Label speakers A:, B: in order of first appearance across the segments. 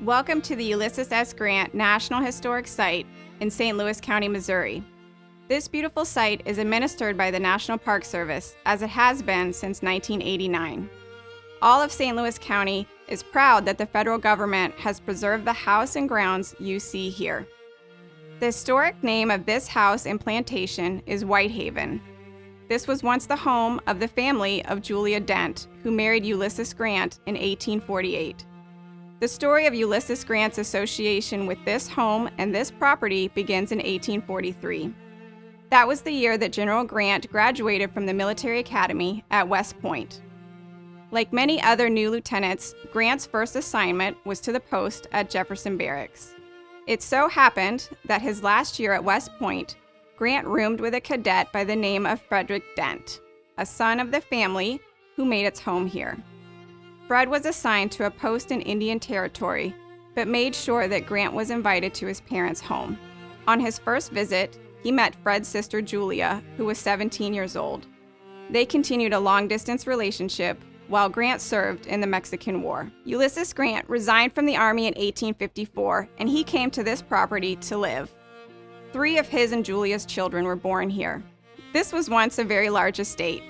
A: Welcome to the Ulysses S. Grant National Historic Site in St. Louis County, Missouri. This beautiful site is administered by the National Park Service, as it has been since 1989. All of St. Louis County is proud that the federal government has preserved the house and grounds you see here. The historic name of this house and plantation is Whitehaven. This was once the home of the family of Julia Dent, who married Ulysses Grant in 1848. The story of Ulysses Grant's association with this home and this property begins in 1843. That was the year that General Grant graduated from the military academy at West Point. Like many other new lieutenants, Grant's first assignment was to the post at Jefferson Barracks. It so happened that his last year at West Point, Grant roomed with a cadet by the name of Frederick Dent, a son of the family who made its home here. Fred was assigned to a post in Indian Territory, but made sure that Grant was invited to his parents' home. On his first visit, he met Fred's sister Julia, who was 17 years old. They continued a long-distance relationship while Grant served in the Mexican War. Ulysses Grant resigned from the Army in 1854, and he came to this property to live. 3 of his and Julia's children were born here. This was once a very large estate.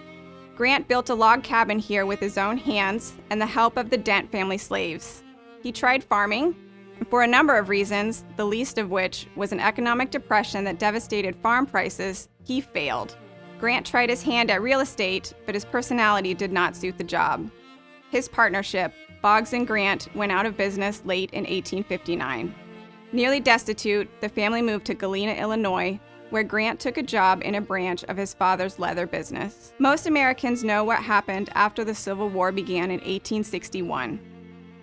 A: Grant built a log cabin here with his own hands and the help of the Dent family slaves. He tried farming, and for a number of reasons, the least of which was an economic depression that devastated farm prices, he failed. Grant tried his hand at real estate, but his personality did not suit the job. His partnership, Boggs and Grant, went out of business late in 1859. Nearly destitute, the family moved to Galena, Illinois, where Grant took a job in a branch of his father's leather business. Most Americans know what happened after the Civil War began in 1861.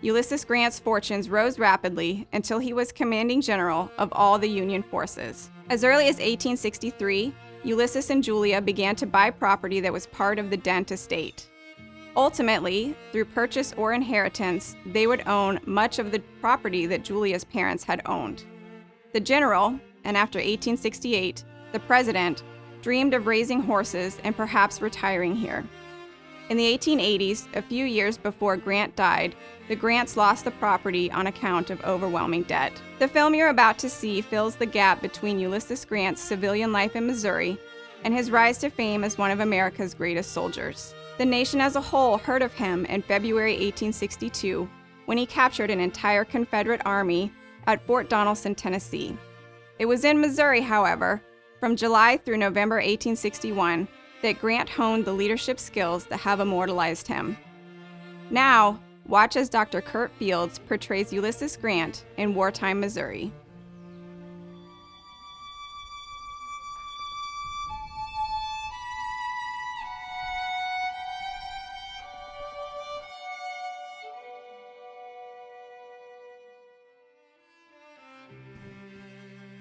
A: Ulysses Grant's fortunes rose rapidly until he was commanding general of all the Union forces. As early as 1863, Ulysses and Julia began to buy property that was part of the Dent estate. Ultimately, through purchase or inheritance, they would own much of the property that Julia's parents had owned. The general, and after 1868, the president, dreamed of raising horses and perhaps retiring here. In the 1880s, a few years before Grant died, the Grants lost the property on account of overwhelming debt. The film you're about to see fills the gap between Ulysses Grant's civilian life in Missouri and his rise to fame as one of America's greatest soldiers. The nation as a whole heard of him in February 1862 when he captured an entire Confederate army at Fort Donelson, Tennessee. It was in Missouri, however, from July through November 1861, that Grant honed the leadership skills that have immortalized him. Now, watch as Dr. Kurt Fields portrays Ulysses Grant in wartime Missouri.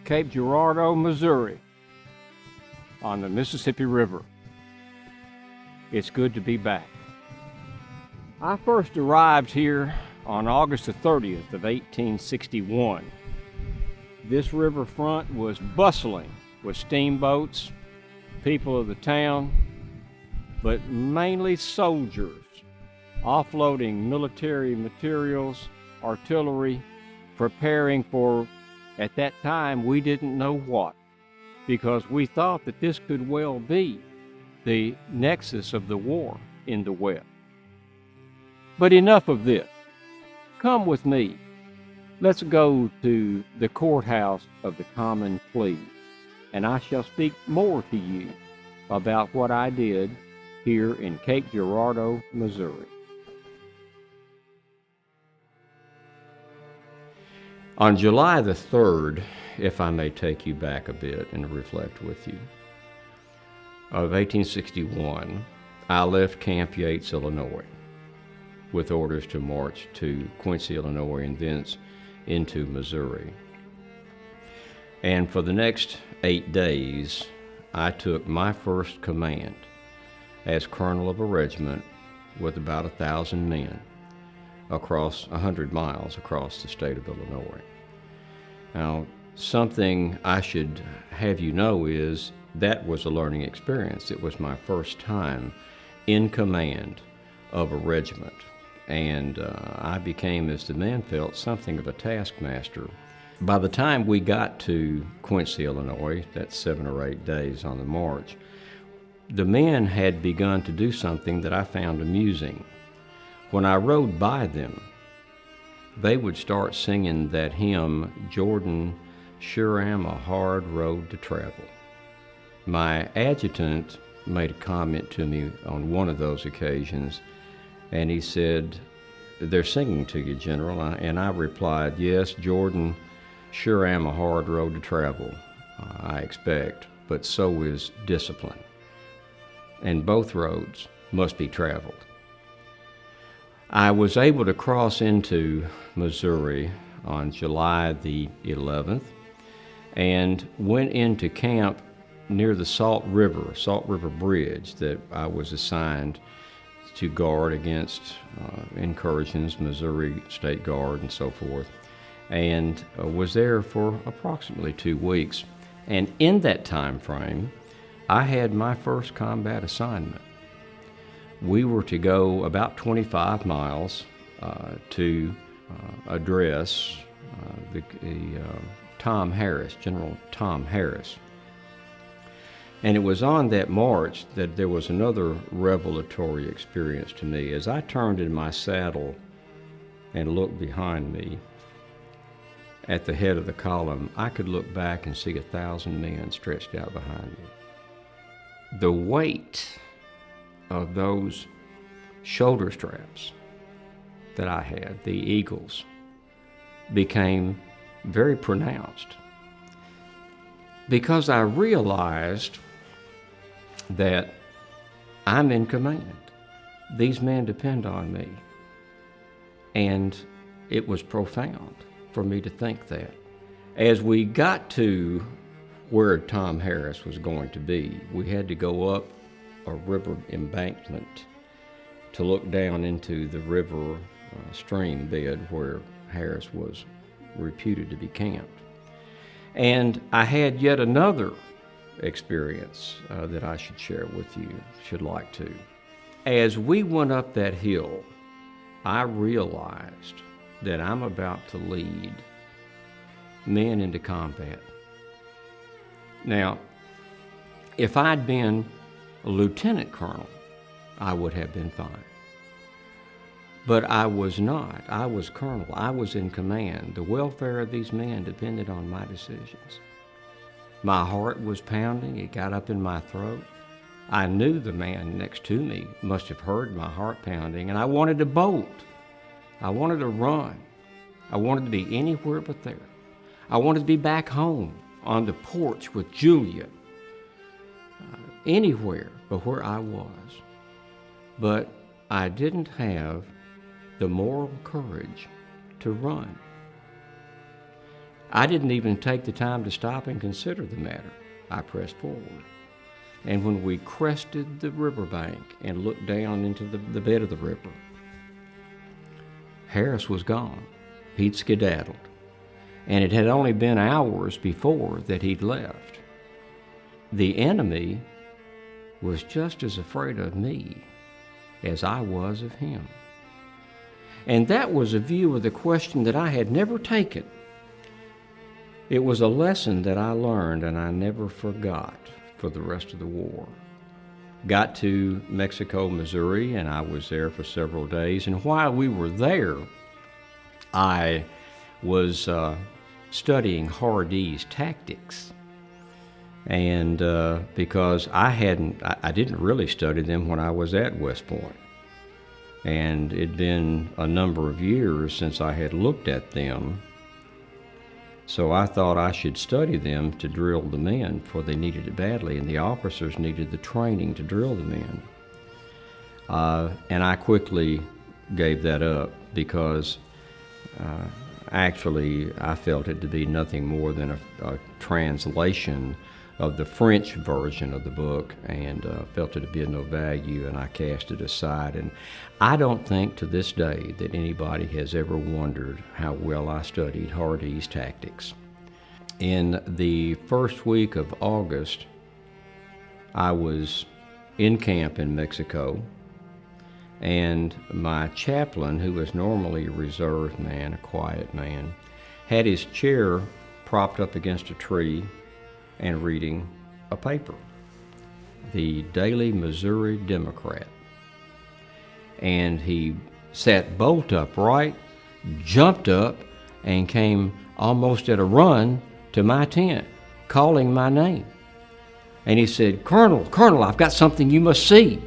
B: Cape Girardeau, Missouri, on the Mississippi River. It's good to be back. I first arrived here on August the 30th of 1861. This riverfront was bustling with steamboats, people of the town, but mainly soldiers, offloading military materials, artillery, preparing for, at that time, we didn't know what, because we thought that this could well be the nexus of the war in the West. But enough of this. Come with me. Let's go to the courthouse of the Common Pleas, and I shall speak more to you about what I did here in Cape Girardeau, Missouri. On July the 3rd, if I may take you back a bit and reflect with you, of 1861, I left Camp Yates, Illinois, with orders to march to Quincy, Illinois, and thence into Missouri. And for the next 8 days, I took my first command as colonel of a regiment with about 1,000 men across 100 miles across the state of Illinois. Now, something I should have you know is that was a learning experience. It was my first time in command of a regiment. and I became, as the men felt, something of a taskmaster. By the time we got to Quincy, Illinois, that's 7 or 8 days on the march, the men had begun to do something that I found amusing. When I rode by them, they would start singing that hymn, "Jordan, sure am a hard road to travel." My adjutant made a comment to me on one of those occasions, and he said, "They're singing to you, General." And I replied, "Yes, Jordan, sure am a hard road to travel, I expect, but so is discipline. And both roads must be traveled." I was able to cross into Missouri on July the 11th and went into camp near the Salt River Bridge that I was assigned to guard against incursions, Missouri State Guard and so forth, and was there for approximately 2 weeks. And in that time frame, I had my first combat assignment. We were to go about 25 miles to address Tom Harris, General Tom Harris. And it was on that march that there was another revelatory experience to me. As I turned in my saddle and looked behind me at the head of the column, I could look back and see 1,000 men stretched out behind me. The weight of those shoulder straps that I had, the eagles, became very pronounced because I realized that I'm in command. These men depend on me. And it was profound for me to think that. As we got to where Tom Harris was going to be, we had to go up a river embankment to look down into the river stream bed where Harris was reputed to be camped. And I had yet another experience that I should share with you, should like to. As we went up that hill, I realized that I'm about to lead men into combat. Now, if I'd been a lieutenant colonel, I would have been fine. But I was not. I was colonel. I was in command. The welfare of these men depended on my decisions. My heart was pounding. It got up in my throat. I knew the man next to me must have heard my heart pounding, and I wanted to bolt. I wanted to run. I wanted to be anywhere but there. I wanted to be back home on the porch with Julia, anywhere but where I was. But I didn't have the moral courage to run. I didn't even take the time to stop and consider the matter. I pressed forward. And when we crested the riverbank and looked down into the bed of the river, Harris was gone. He'd skedaddled. And it had only been hours before that he'd left. The enemy was just as afraid of me as I was of him. And that was a view of the question that I had never taken. It was a lesson that I learned and I never forgot for the rest of the war. Got to Mexico, Missouri, and I was there for several days. And while we were there, I was studying Hardee's tactics. And because I didn't really study them when I was at West Point. And it'd been a number of years since I had looked at them. So I thought I should study them to drill the men, for they needed it badly, and the officers needed the training to drill the men. And I quickly gave that up because actually I felt it to be nothing more than a translation of the French version of the book, and felt it to be of no value, and I cast it aside. And I don't think to this day that anybody has ever wondered how well I studied Hardee's tactics. In the first week of August, I was in camp in Mexico, And my chaplain, who was normally a reserved man, a quiet man, had his chair propped up against a tree and reading a paper, the Daily Missouri Democrat. And he sat bolt upright, jumped up, and came almost at a run to my tent, calling my name. And he said, Colonel, I've got something you must see.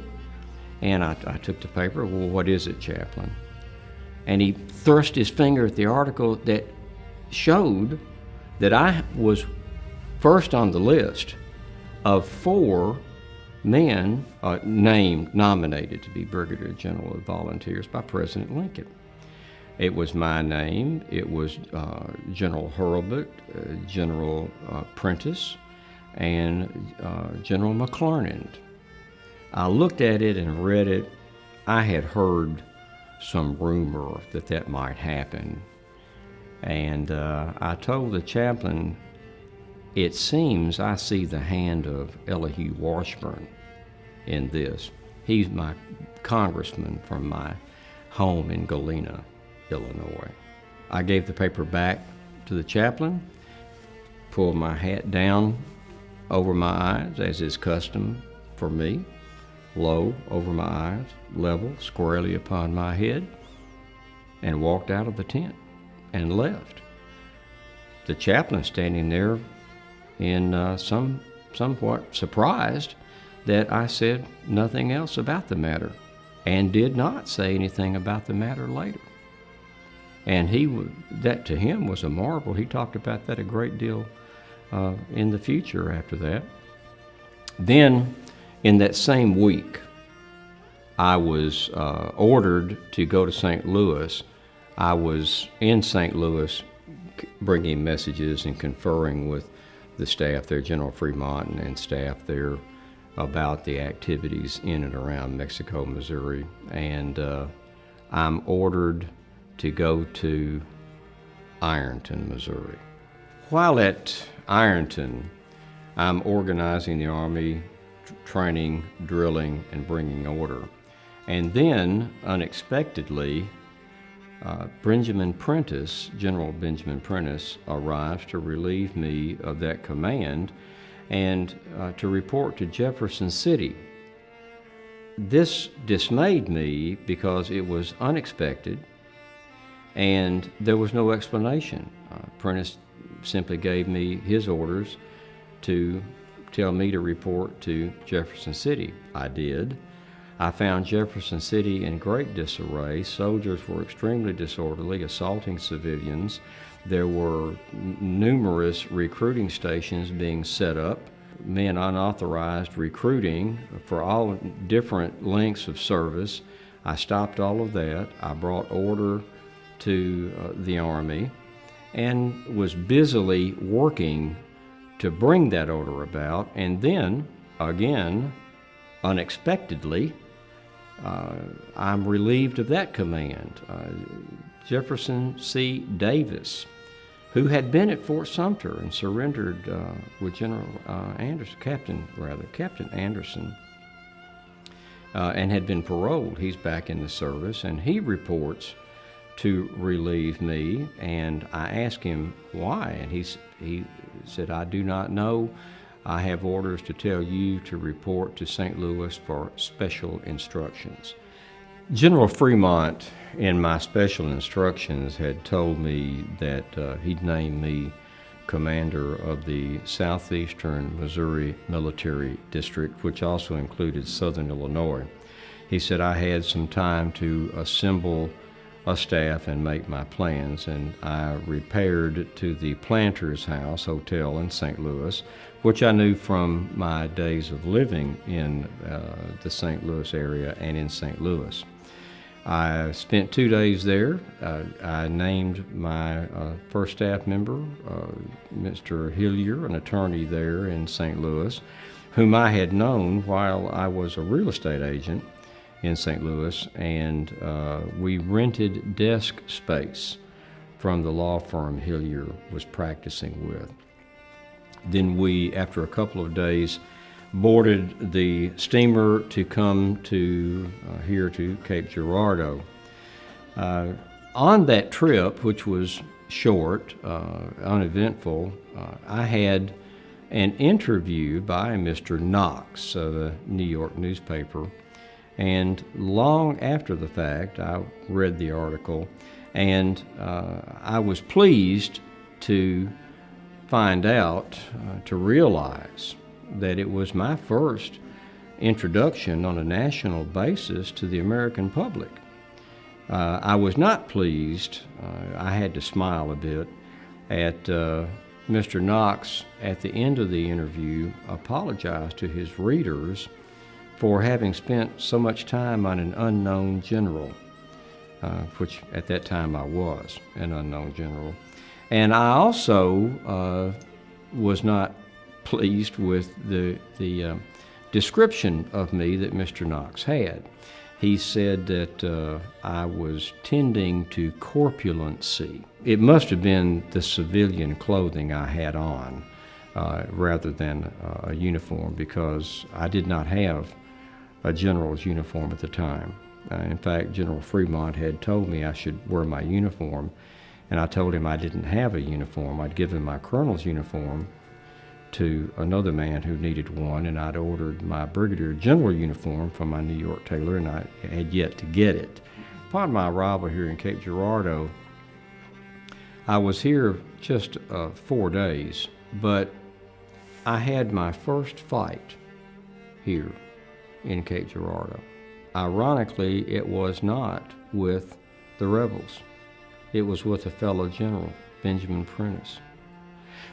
B: And I took the paper. Well, what is it, Chaplain? And he thrust his finger at the article that showed that I was first on the list of 4 men nominated to be Brigadier General of Volunteers by President Lincoln. It was my name, it was General Hurlbut, General Prentice, and General McClernand. I looked at it and read it. I had heard some rumor that might happen. And I told the chaplain, it seems I see the hand of Elihu Washburn in this. He's my congressman from my home in Galena, Illinois. I gave the paper back to the chaplain, pulled my hat down over my eyes, as is custom for me, low over my eyes, level squarely upon my head, and walked out of the tent and left. The chaplain standing there in somewhat surprised that I said nothing else about the matter, and did not say anything about the matter later. And that to him was a marvel. He talked about that a great deal in the future after that. Then, in that same week, I was ordered to go to St. Louis. I was in St. Louis bringing messages and conferring with the staff there, General Fremont and staff there, about the activities in and around Mexico, Missouri. And I'm ordered to go to Ironton, Missouri. While at Ironton, I'm organizing the Army, training, drilling, and bringing order. And then, unexpectedly, General Benjamin Prentice, arrives to relieve me of that command and to report to Jefferson City. This dismayed me because it was unexpected and there was no explanation. Prentice simply gave me his orders to tell me to report to Jefferson City. I did. I found Jefferson City in great disarray. Soldiers were extremely disorderly, assaulting civilians. There were numerous recruiting stations being set up, men unauthorized recruiting for all different lengths of service. I stopped all of that. I brought order to the Army and was busily working to bring that order about. And then, again, unexpectedly, I'm relieved of that command. Jefferson C. Davis, who had been at Fort Sumter and surrendered with Captain Anderson, and had been paroled. He's back in the service, and he reports to relieve me. And I asked him why, and he said, "I do not know. I have orders to tell you to report to St. Louis for special instructions." General Fremont, in my special instructions, had told me that he'd named me commander of the Southeastern Missouri Military District, which also included Southern Illinois. He said I had some time to assemble a staff and make my plans, and I repaired to the Planters House Hotel in St. Louis, which I knew from my days of living in the St. Louis area and in St. Louis. I spent 2 days there. I named my first staff member, Mr. Hillier, an attorney there in St. Louis, whom I had known while I was a real estate agent in St. Louis, and we rented desk space from the law firm Hillier was practicing with. Then after a couple of days, boarded the steamer to come to here to Cape Girardeau. On that trip, which was short, uneventful, I had an interview by Mr. Knox of a New York newspaper, and long after the fact, I read the article, and I was pleased to find out, to realize that it was my first introduction on a national basis to the American public. I was not pleased, I had to smile a bit, at Mr. Knox at the end of the interview apologized to his readers for having spent so much time on an unknown general, which at that time I was an unknown general. And I also was not pleased with the description of me that Mr. Knox had. He said that I was tending to corpulency. It must have been the civilian clothing I had on rather than a uniform, because I did not have a general's uniform at the time. In fact, General Fremont had told me I should wear my uniform, and I told him I didn't have a uniform. I'd given my colonel's uniform to another man who needed one, and I'd ordered my brigadier general uniform from my New York tailor, and I had yet to get it. Upon my arrival here in Cape Girardeau, I was here just 4 days, but I had my first fight here in Cape Girardeau. Ironically, it was not with the rebels. It was with a fellow general, Benjamin Prentiss,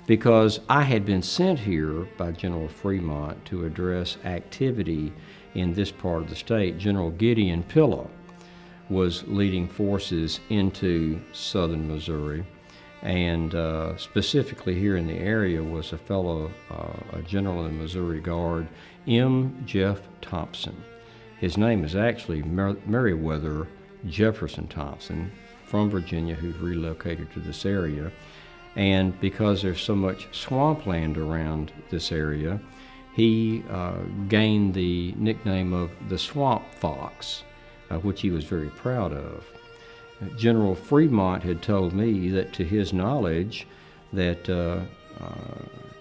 B: because I had been sent here by General Fremont to address activity in this part of the state. General Gideon Pillow was leading forces into southern Missouri, and specifically here in the area was a fellow, a general in the Missouri Guard, M. Jeff Thompson. His name is actually Meriwether Jefferson Thompson, from Virginia, who's relocated to this area. And because there's so much swampland around this area, he gained the nickname of the Swamp Fox, which he was very proud of. General Fremont had told me that, to his knowledge, that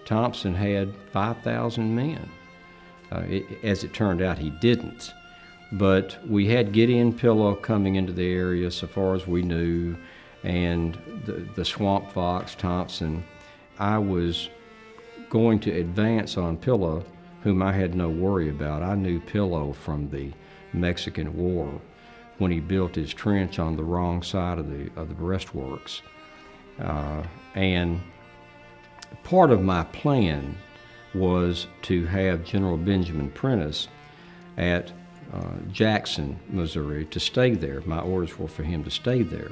B: Thompson had 5,000 men. As it turned out, he didn't. But we had Gideon Pillow coming into the area so far as we knew, and the Swamp Fox, Thompson. I was going to advance on Pillow, whom I had no worry about. I knew Pillow from the Mexican War, when he built his trench on the wrong side of the breastworks. And part of my plan was to have General Benjamin Prentiss at Jackson, Missouri, to stay there. My orders were for him to stay there.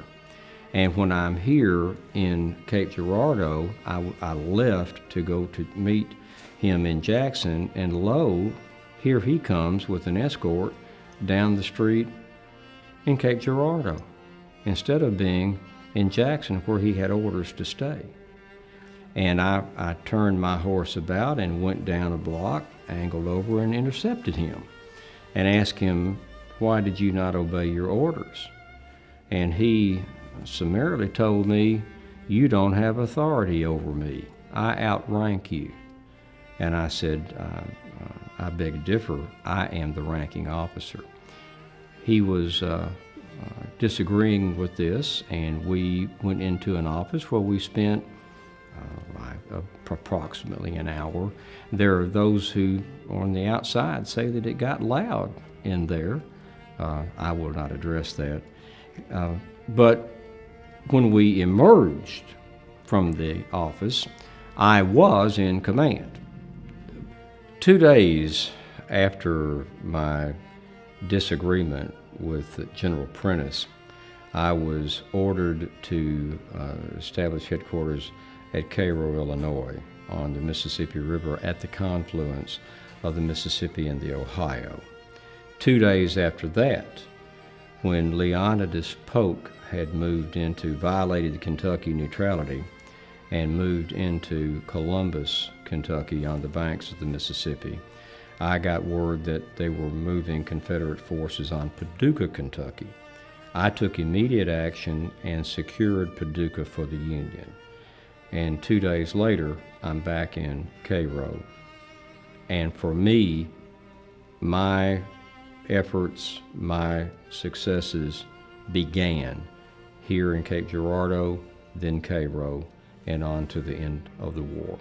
B: And when I'm here in Cape Girardeau, I left to go to meet him in Jackson, and lo, here he comes with an escort down the street in Cape Girardeau, instead of being in Jackson where he had orders to stay. And I turned my horse about and went down a block, angled over, and intercepted him and asked him, "Why did you not obey your orders?" And he summarily told me, "You don't have authority over me. I outrank you." And I said, I beg to differ. I am the ranking officer. He was disagreeing with this, and we went into an office where we spent approximately an hour. There are those who on the outside say that it got loud in there. I will not address that. But when we emerged from the office, I was in command. 2 days after my disagreement with General Prentiss, I was ordered to establish headquarters at Cairo, Illinois, on the Mississippi River at the confluence of the Mississippi and the Ohio. 2 days after that, when Leonidas Polk had violated Kentucky neutrality and moved into Columbus, Kentucky, on the banks of the Mississippi,
C: I got word that they were moving Confederate forces on Paducah, Kentucky. I took immediate action and secured Paducah for the Union. And 2 days later, I'm back in Cairo. And for me, my efforts, my successes began here in Cape Girardeau, then Cairo, and on to the end of the war.